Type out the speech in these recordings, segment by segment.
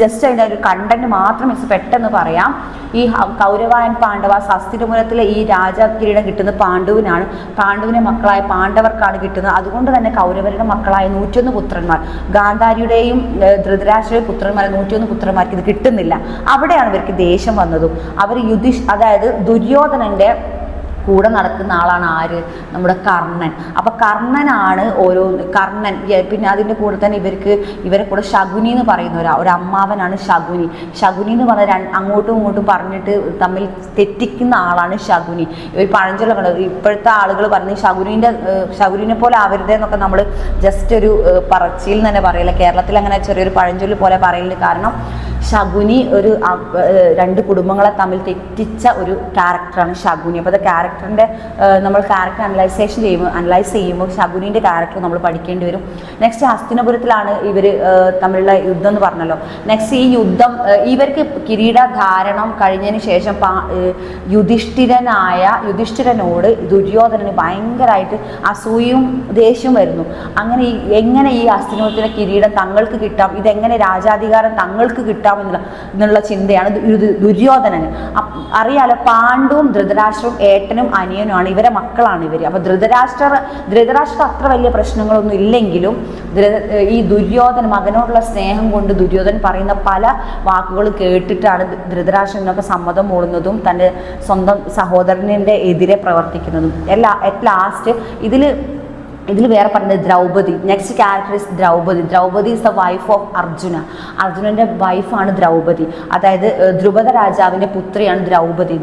Just അതിൻ്റെ ഒരു content മാത്രം പെട്ടെന്ന് പറയാം. ഈ കൗരവ ആൻഡ് പാണ്ഡവാസ് ഹസ്തിനപുരത്തിലെ ഈ രാജകിരീടം കിട്ടുന്നത് പാണ്ഡുവിനാണ്. പാണ്ഡുവിനെ മക്കളായ പാണ്ഡവർക്കാണ് കിട്ടുന്നത്. അതുകൊണ്ട് തന്നെ കൗരവരുടെ മക്കളായ 101 പുത്രന്മാർ, ഗാന്ധാരിയുടെയും ധൃതരാഷ്ട്രയുടെയും പുത്രന്മാർ 101 പുത്രന്മാർക്ക് ഇത് കിട്ടുന്നില്ല. അവിടെയാണ് ഇവർക്ക് ദേഷ്യം വന്നതും. അവർ അതായത് ദുര്യോധനന്റെ കൂടെ നടക്കുന്ന ആളാണ് ആര്? നമ്മുടെ കർണൻ. അപ്പം കർണനാണ് കർണൻ. പിന്നെ അതിൻ്റെ കൂടെ തന്നെ ഇവരെ കൂടെ ശകുനി എന്ന് പറയുന്ന ഒരു അമ്മാവനാണ് ശകുനി. ശകുനി എന്ന് പറഞ്ഞാൽ അങ്ങോട്ടും ഇങ്ങോട്ടും പറഞ്ഞിട്ട് തമ്മിൽ തെറ്റിക്കുന്ന ആളാണ് ശകുനി. ഇവർ പഴഞ്ചൊല്ല കണ്ടത് ഇപ്പോഴത്തെ ആളുകൾ പറഞ്ഞ് ശകുനിനെ പോലെ ആവരുത് എന്നൊക്കെ നമ്മൾ ജസ്റ്റ് ഒരു പറച്ചിൽ തന്നെ പറയില്ല. കേരളത്തിൽ അങ്ങനെ ചെറിയൊരു പഴഞ്ചൊല്ല് പോലെ പറയലുണ്ട്. കാരണം ശകുനി രണ്ട് കുടുംബങ്ങളെ തമ്മിൽ തെറ്റിച്ച ഒരു ക്യാരക്ടറാണ് ശകുനി. അപ്പോൾ അത് ക്യാരക്ടറിൻ്റെ നമ്മൾ ക്യാരക്ടർ അനലൈസ് ചെയ്യുമ്പോൾ ശകുനിൻ്റെ ക്യാരക്ടർ നമ്മൾ പഠിക്കേണ്ടി വരും. നെക്സ്റ്റ് ഹസ്തിനപുരത്തിലാണ് ഇവർ തമ്മിലുള്ള യുദ്ധം എന്ന് പറഞ്ഞല്ലോ. നെക്സ്റ്റ് ഈ യുദ്ധം ഇവർക്ക് കിരീടധാരണം കഴിഞ്ഞതിന് ശേഷം യുധിഷ്ഠിരനോട് ദുര്യോധനന് ഭയങ്കരമായിട്ട് അസൂയയും ദേഷ്യവും വരുന്നു. അങ്ങനെ എങ്ങനെ ഈ ഹസ്തിനപുരത്തിലെ കിരീടം തങ്ങൾക്ക് കിട്ടാം, ഇതെങ്ങനെ രാജാധികാരം തങ്ങൾക്ക് കിട്ടാം എന്നുള്ള ചിന്തയാണ് ദുര്യോധനന്. അറിയാലോ, പാണ്ഡുവും ധൃതരാഷ്ട്രവും ഏട്ടനും അനിയനുമാണ്. ഇവരെ മക്കളാണ് ഇവർ. അപ്പൊ ധൃതരാഷ്ട്ര അത്ര വലിയ പ്രശ്നങ്ങളൊന്നും ഇല്ലെങ്കിലും ഈ മകനോടുള്ള സ്നേഹം കൊണ്ട് ദുര്യോധനൻ പറയുന്ന പല വാക്കുകൾ കേട്ടിട്ടാണ് ധൃതരാഷ്ട്രനൊക്കെ സമ്മതം മൂടുന്നതും തൻ്റെ സ്വന്തം സഹോദരൻ്റെ എതിരെ പ്രവർത്തിക്കുന്നതും. അറ്റ് ലാസ്റ്റ് ഇതിൽ വേറെ പറയുന്നത് Draupadi. Next character is Draupadi. Draupadi is the wife of Arjuna. അർജുനന്റെ വൈഫാണ് ദ്രൗപദി. അതായത് ധ്രുപദ രാജാവിൻ്റെ പുത്രിയാണ് ദ്രൗപദി.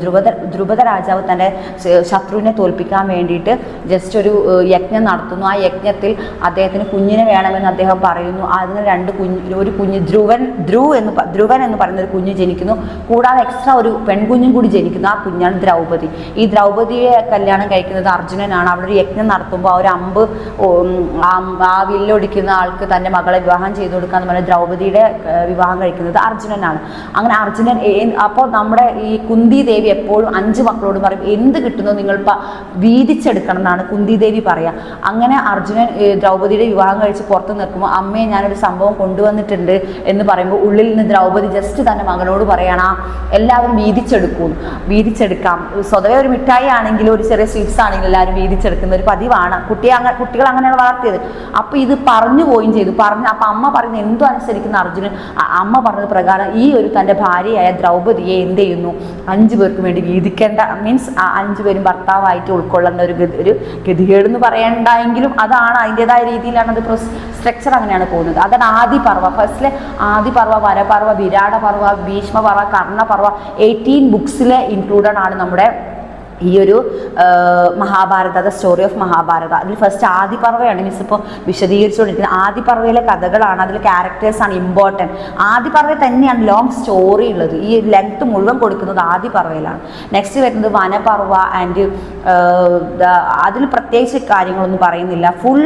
ധ്രുപദ രാജാവ് തൻ്റെ ശത്രുവിനെ തോൽപ്പിക്കാൻ വേണ്ടിയിട്ട് ജസ്റ്റ് ഒരു യജ്ഞം നടത്തുന്നു. ആ യജ്ഞത്തിൽ അദ്ദേഹത്തിന് കുഞ്ഞിനെ വേണമെന്ന് അദ്ദേഹം പറയുന്നു. അതിന് ഒരു കുഞ്ഞ് ധ്രുവൻ എന്ന് പറയുന്ന ഒരു കുഞ്ഞ് ജനിക്കുന്നു. കൂടാതെ എക്സ്ട്രാ ഒരു പെൺകുഞ്ഞും കൂടി ജനിക്കുന്നു. ആ കുഞ്ഞാണ് ദ്രൗപദി. ഈ ദ്രൗപദിയെ കല്യാണം കഴിക്കുന്നത് അർജുനനാണ്. അവിടെ ഒരു യജ്ഞം നടത്തുമ്പോൾ ആ ഒരു അമ്പ് ആ വില്ലൊടിക്കുന്ന ആൾക്ക് തൻ്റെ മകളെ വിവാഹം ചെയ്തു കൊടുക്കാന്ന് പറഞ്ഞാൽ ദ്രൗപദിയുടെ വിവാഹം കഴിക്കുന്നത് അർജുനനാണ്. അങ്ങനെ അർജുനൻ അപ്പോൾ നമ്മുടെ ഈ കുന്തി ദേവി എപ്പോഴും 5 മക്കളോട് പറയും, എന്ത് കിട്ടുന്നു നിങ്ങൾ വീതിച്ചെടുക്കണം എന്നാണ് കുന്തി ദേവി പറയാ. അങ്ങനെ അർജുനൻ ദ്രൗപദിയുടെ വിവാഹം കഴിച്ച് പുറത്ത് നിൽക്കുമ്പോൾ അമ്മയെ ഞാനൊരു സംഭവം കൊണ്ടുവന്നിട്ടുണ്ട് എന്ന് പറയുമ്പോൾ ഉള്ളിൽ നിന്ന് ദ്രൗപദി ജസ്റ്റ് തൻ്റെ മകനോട് പറയണം, എല്ലാവരും വീതിച്ചെടുക്കാം. സ്വതവേ ഒരു മിഠായി ആണെങ്കിലും ഒരു ചെറിയ സ്വീറ്റ്സ് ആണെങ്കിലും എല്ലാവരും വീതിച്ചെടുക്കുന്ന ഒരു പതിവാണ്. കുട്ടികൾ അങ്ങനെയാണ് വളർത്തിയത്. അപ്പോൾ ഇത് പറഞ്ഞു പോവുകയും ചെയ്തു. അപ്പം അമ്മ പറയുന്നത് എന്തോ അനുസരിക്കുന്ന അർജുനൻ അമ്മ പറഞ്ഞത് പ്രകാരം ഈ ഒരു തൻ്റെ ഭാര്യയായ ദ്രൗപദിയെ എന്ത് ചെയ്യുന്നു, 5 പേർക്ക് വേണ്ടി വീതിക്കേണ്ട, മീൻസ് 5 പേരും ഭർത്താവായിട്ട് ഉൾക്കൊള്ളേണ്ട ഒരു ഗതികേടെന്ന് പറയണ്ടെങ്കിലും അതാണ് അതിൻ്റെതായ രീതിയിലാണ് അത് സ്ട്രക്ചർ അങ്ങനെയാണ് പോകുന്നത്. അതാണ് ആദിപർവ. ഫസ്റ്റിലെ ആദിപർവ, വരപർവ, വിരാടപർവ, ഭീഷ്മപർവ, കർണപർവ 18 ബുക്സിലെ ഇൻക്ലൂഡഡ് ആണ് നമ്മുടെ ഈ ഒരു Mahabharata, the story of Mahabharata. അതിൽ ഫസ്റ്റ് ആദിപർവയാണ് മിസ് ഇപ്പോൾ വിശദീകരിച്ചുകൊണ്ടിരിക്കുന്നത്. ആദിപർവയിലെ കഥകളാണ്, അതിൽ ക്യാരക്ടേഴ്സാണ് ഇമ്പോർട്ടൻറ്റ്. ആദിപർവയിൽ തന്നെയാണ് ലോങ് സ്റ്റോറി ഉള്ളത്. ഈ ലെങ്ത് മുഴുവൻ കൊടുക്കുന്നത് ആദിപർവയിലാണ്. നെക്സ്റ്റ് വരുന്നത് വനപർവ ആൻഡ് അതിൽ പ്രത്യേകിച്ച് കാര്യങ്ങളൊന്നും പറയുന്നില്ല. ഫുൾ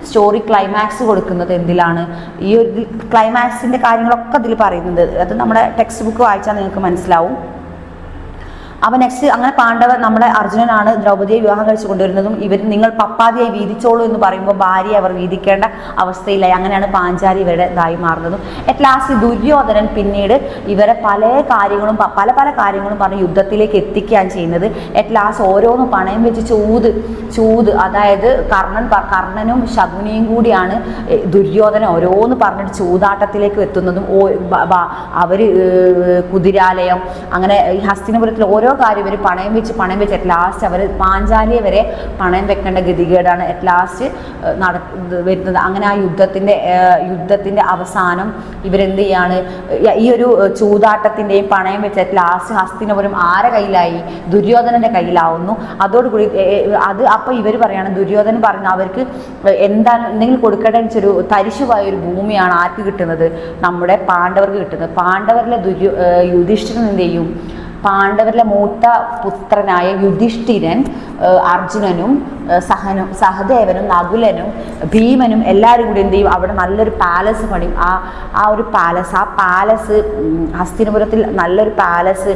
സ്റ്റോറി ക്ലൈമാക്സ് കൊടുക്കുന്നത് എന്തിലാണ്, ഈ ഒരു ക്ലൈമാക്സിൻ്റെ കാര്യങ്ങളൊക്കെ അതിൽ പറയുന്നത്. അത് നമ്മുടെ ടെക്സ്റ്റ് ബുക്ക് വായിച്ചാൽ നിങ്ങൾക്ക് മനസ്സിലാവും. അപ്പോൾ നെക്സ്റ്റ് അങ്ങനെ നമ്മുടെ അർജുനനാണ് ദ്രൗപദിയെ വിവാഹം കഴിച്ചു കൊണ്ടുവരുന്നതും നിങ്ങൾ പപ്പാതിയായി വീതിച്ചോളൂ എന്ന് പറയുമ്പോൾ ഭാര്യയെ അവർ വീതിക്കേണ്ട അവസ്ഥയിലായി. അങ്ങനെയാണ് പാഞ്ചാലി ഇവരുടെ ഇതായി മാറുന്നതും. അറ്റ് ലാസ്റ്റ് ദുര്യോധനൻ പിന്നീട് ഇവരെ പല കാര്യങ്ങളും പറഞ്ഞ് യുദ്ധത്തിലേക്ക് എത്തിക്കുകയാണ് ചെയ്യുന്നത്. അറ്റ് ലാസ്റ്റ് ഓരോന്നും പണയം വെച്ച് ചൂത് അതായത് കർണനും ശകുനിയും കൂടിയാണ് ദുര്യോധനൻ ഓരോന്ന് പറഞ്ഞിട്ട് ചൂതാട്ടത്തിലേക്ക് എത്തുന്നതും. അവർ കുതിരാലയം അങ്ങനെ ഈ ഹസ്തിനപുരത്തിൽ ഓരോ കാര്യം ഇവർ പണയം വെച്ച് അറ്റ് ലാസ്റ്റ് അവർ പാഞ്ചാലിയെ വരെ പണയം വെക്കേണ്ട ഗതികേടാണ് അറ്റ് ലാസ്റ്റ് വരുന്നത്. അങ്ങനെ ആ യുദ്ധത്തിൻ്റെ അവസാനം ഇവരെന്ത് ചെയ്യാണ്, ഈ ഒരു ചൂതാട്ടത്തിൻ്റെയും പണയം വെച്ച് അറ്റ് ലാസ്റ്റ് ഹസ്തിനപുരം ആരെ കയ്യിലായി, ദുര്യോധനൻ്റെ കയ്യിലാവുന്നു. അതോടുകൂടി അപ്പോൾ ഇവർ പറയാണ്, ദുര്യോധനൻ പറഞ്ഞു അവർക്ക് എന്തെങ്കിലും കൊടുക്കേണ്ട വെച്ചൊരു തരിശുവായ ഒരു ഭൂമിയാണ് ആർക്ക് കിട്ടുന്നത്, നമ്മുടെ പാണ്ഡവർക്ക് കിട്ടുന്നത്. പാണ്ഡവരിലെ യുധിഷ്ഠിരൻ എന്ത് ചെയ്യും, പാണ്ഡവരിലെ മൂത്ത പുത്രനായ യുധിഷ്ഠിരൻ അർജുനനും സഹദേവനും നകുലനും ഭീമനും എല്ലാവരും കൂടി എന്ത് ചെയ്യും, അവിടെ നല്ലൊരു പാലസ് പണിയും. ആ ഒരു പാലസ് ഹസ്തിനപുരത്തിൽ നല്ലൊരു പാലസ്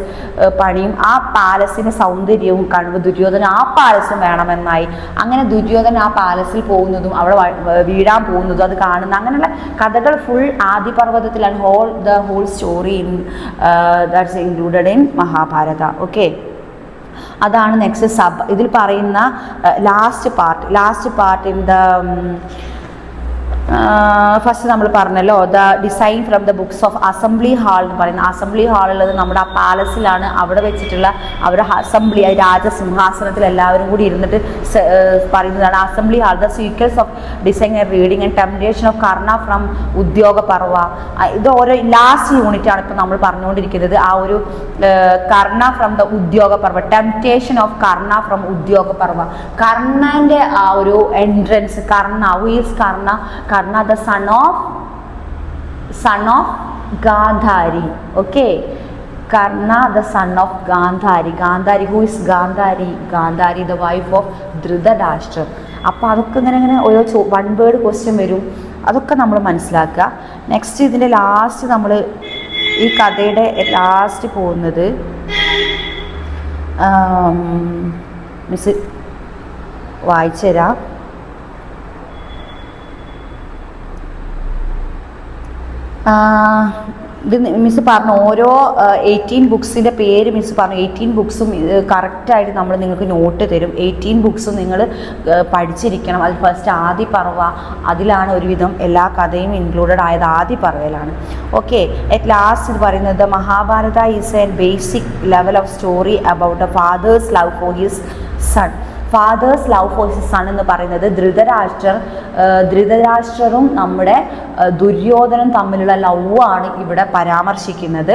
പണിയും. ആ പാലസിൻ്റെ സൗന്ദര്യവും കാണുമ്പോൾ ദുര്യോധന ആ പാലസും വേണമെന്നായി. അങ്ങനെ ദുര്യോധന ആ പാലസിൽ പോകുന്നതും അവിടെ വീഴാൻ പോകുന്നതും അത് കാണുന്ന അങ്ങനെയുള്ള കഥകൾ ഫുൾ ആദിപർവ്വതത്തിലാണ്. The whole story that's included in Mahabharata. Okay, അതാണ് നെക്സ്റ്റ് ഇതിൽ പറയുന്ന last part in the first നമ്മൾ പറഞ്ഞല്ലോ, the design from the books of assembly hall എന്ന് പറയുന്നത്. അസംബ്ലി ഹാൾ ഉള്ളത് നമ്മുടെ ആ പാലസിലാണ്. അവിടെ വെച്ചിട്ടുള്ള അവരുടെ അസംബ്ലി, രാജസിംഹാസനത്തിൽ എല്ലാവരും കൂടി ഇരുന്നിട്ട് പറയുന്നതാണ് assembly hall. The sequels of design and reading and temptation of Karna from ഉദ്യോഗ പർവ. ഇത് ഓരോ ലാസ്റ്റ് യൂണിറ്റാണ് ഇപ്പം നമ്മൾ പറഞ്ഞുകൊണ്ടിരിക്കുന്നത്. ആ ഒരു കർണ ഫ്രം ദ ഉദ്യോഗ Parva, temptation of Karna from ഉദ്യോഗ പർവ. കർണൻ്റെ ആ ഒരു entrance. Karna, who is Karna? Karna, the son of Gandhari. Okay, Karna, the son of Gandhari. Gandhari, who is Gandhari? Gandhari, the wife of Dhritarashtra. അപ്പോൾ അതൊക്കെ ഇങ്ങനെ ഓരോ one word question വരും. അതൊക്കെ നമ്മൾ മനസ്സിലാക്കുക. നെക്സ്റ്റ് ഇതിൻ്റെ ലാസ്റ്റ് നമ്മൾ ഈ കഥയുടെ ലാസ്റ്റ് പോകുന്നത് മിസ് വായിച്ചു തരാം. ഇത് മിസ് പറഞ്ഞു ഓരോ 18 ബുക്സിൻ്റെ പേര് മിസ് പറഞ്ഞു. 18 ബുക്സും കറക്റ്റായിട്ട് നമ്മൾ നിങ്ങൾക്ക് നോട്ട് തരും. 18 ബുക്സും നിങ്ങൾ പഠിച്ചിരിക്കണം. അതിൽ ഫസ്റ്റ് ആദി പർവ, അതിലാണ് ഒരുവിധം എല്ലാ കഥയും ഇൻക്ലൂഡഡ് ആയത് ആദി പർവയിലാണ്. ഓക്കെ, അറ്റ് ലാസ്റ്റ് ഇത് പറയുന്നത് Mahabharata is a basic level of story about a father's love for his son. Father's love for his son എന്ന് പറയുന്നത് ധൃതരാഷ്ട്രറും നമ്മുടെ ദുര്യോധനും തമ്മിലുള്ള ലവ് ആണ് ഇവിടെ പരാമർശിക്കുന്നത്.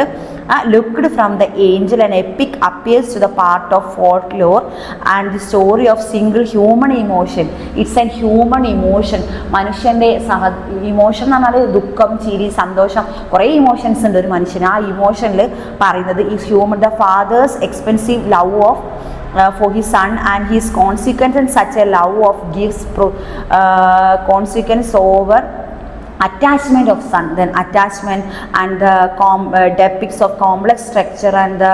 Looked from the angel and epic appears to the part of folklore and the story of single human emotion. It's an human emotion. മനുഷ്യൻ്റെ emotion എന്ന് പറഞ്ഞാൽ ദുഃഖം, ചിരി, സന്തോഷം, കുറേ ഇമോഷൻസ് ഉണ്ട് ഒരു മനുഷ്യന്. ആ ഇമോഷനിൽ പറയുന്നത് ഈ human, the father's expensive love of for his son and his consequence, and such a love of gives consequence over attachment of son. Then attachment and the depicts of complex structure and the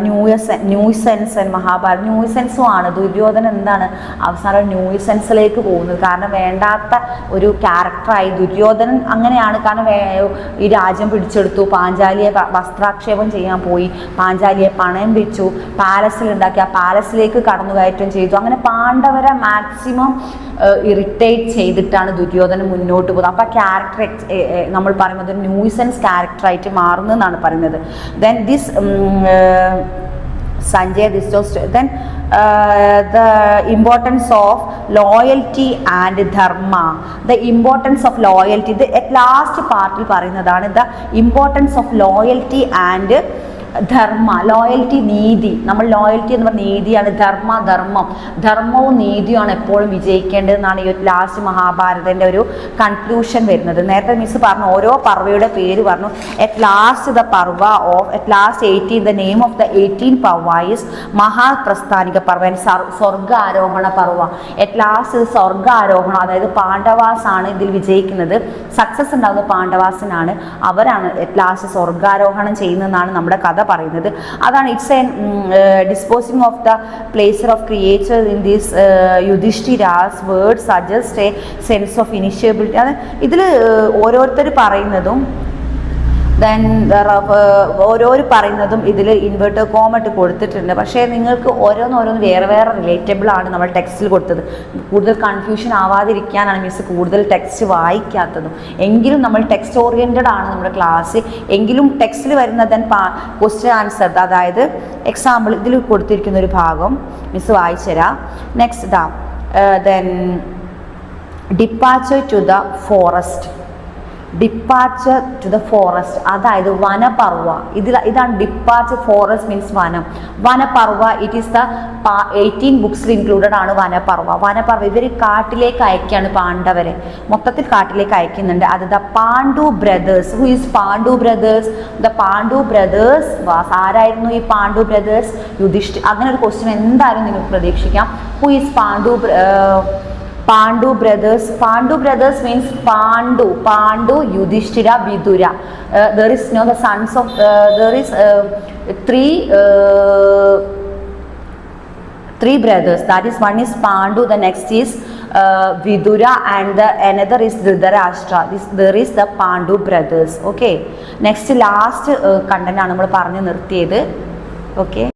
nuisance and Mahabharata. ന്യൂസൻസും ആണ് ദുര്യോധന. എന്താണ് അവസാനം ന്യൂസൻസിലേക്ക് പോകുന്നത്? കാരണം വേണ്ടാത്ത ഒരു ക്യാരക്ടറായി ദുര്യോധനൻ അങ്ങനെയാണ്. കാരണം ഈ രാജ്യം പിടിച്ചെടുത്തു, പാഞ്ചാലിയെ വസ്ത്രാക്ഷേപം ചെയ്യാൻ പോയി, പാഞ്ചാലിയെ പണയം വെച്ചു, പാലസിലുണ്ടാക്കി, ആ പാലസിലേക്ക് കടന്നുകയറ്റം ചെയ്തു. അങ്ങനെ പാണ്ഡവരെ മാക്സിമം ഇറിറ്റേറ്റ് ചെയ്തിട്ടാണ് ദുര്യോധനൻ മുന്നോട്ട് പോകുന്നത്. അപ്പോൾ ക്യാരക്ടർ നമ്മൾ പറയുന്നത് ന്യൂസൻസ് ക്യാരക്ടറായിട്ട് മാറുന്നതെന്നാണ് പറയുന്നത്. Then this Sanjay, this was then the importance of loyalty and dharma. The importance of loyalty, the at last part il parayunnathaanu the importance of loyalty and Dharma. Loyalty, നീതി. നമ്മൾ loyalty എന്ന് പറഞ്ഞാൽ നീതിയാണ്. ധർമ്മവും നീതിയാണ് എപ്പോഴും വിജയിക്കേണ്ടതെന്നാണ് ഈ ഒരു last മഹാഭാരതൻ്റെ ഒരു conclusion വരുന്നത്. നേരത്തെ മിസ് പറഞ്ഞു ഓരോ പർവയുടെ പേര് പറഞ്ഞു. At last the parva of at last 18 the name of the 18 parva is Mahaprasthanika parva, Swargarohana parva. At last Swargarohanam, അതായത് പാണ്ഡവാസ് ആണ് ഇതിൽ വിജയിക്കുന്നത്. സക്സസ് ഉണ്ടാകുന്നത് പാണ്ഡവാസിനാണ്. അവരാണ് അറ്റ് ലാസ്റ്റ് സ്വർഗാരോഹണം ചെയ്യുന്നതെന്നാണ് നമ്മുടെ കഥ പറയുന്നത്. അതാണ് it's an disposing of the pleasure of creature in this Yudhishthira's word suggest a sense of insatiability. അത് ഇതിൽ ഓരോരുത്തർ പറയുന്നതും ഓരോരു പറയുന്നതും ഇതിൽ ഇൻവേർട്ടർ കോമട്ട് കൊടുത്തിട്ടുണ്ട്. പക്ഷേ നിങ്ങൾക്ക് ഓരോന്നോരോന്ന് വേറെ റിലേറ്റബിൾ ആണ് നമ്മൾ ടെക്സ്റ്റിൽ കൊടുത്തത്. കൂടുതൽ കൺഫ്യൂഷൻ ആവാതിരിക്കാനാണ് മിസ് കൂടുതൽ ടെക്സ്റ്റ് വായിക്കാത്തതും. എങ്കിലും നമ്മൾ ടെക്സ്റ്റ് ഓറിയൻറ്റഡ് ആണ് നമ്മുടെ ക്ലാസ്. എങ്കിലും ടെക്സ്റ്റിൽ വരുന്നത് ക്വസ്റ്റ്യൻ ആൻസർ, അതായത് എക്സാമ്പിൾ ഇതിൽ കൊടുത്തിരിക്കുന്ന ഒരു ഭാഗം മിസ് വായിച്ചു തരാം. Next then departure to the forest. Departure to the forest, അതായത് വനപർവ. ഇതാണ് ഡിപ്പാർച്ചർ. ഫോറസ്റ്റ് മീൻസ് വനം. വനപർവ ഇറ്റ് ഈസ് ദ 18 ബുക്സിൽ ഇൻക്ലൂഡഡ് ആണ് വനപർവ. ഇവർ കാട്ടിലേക്ക് അയക്കുകയാണ് പാണ്ഡവരെ, മൊത്തത്തിൽ കാട്ടിലേക്ക് അയക്കുന്നുണ്ട്. അത് the Pandu brothers. Who is Pandu brothers? The Pandu brothers was. ആരായിരുന്നു ഈ പാണ്ഡു ബ്രദേഴ്സ്? യുധിഷ്ഠിർ. അങ്ങനെ ഒരു ക്വസ്റ്റ്യൻ എന്തായാലും നിങ്ങൾക്ക് പ്രതീക്ഷിക്കാം. Who is Pandu brothers. Pandu brothers means Pandu, Yudhishthira, Vidura. There is the sons of. There is three brothers. That is, one is Pandu. The next is Vidura, and the another is Dhritarashtra. There is the Pandu brothers. Okay. Next last content ആണ് നമ്മൾ പറഞ്ഞു നിർത്തിയത്. Okay.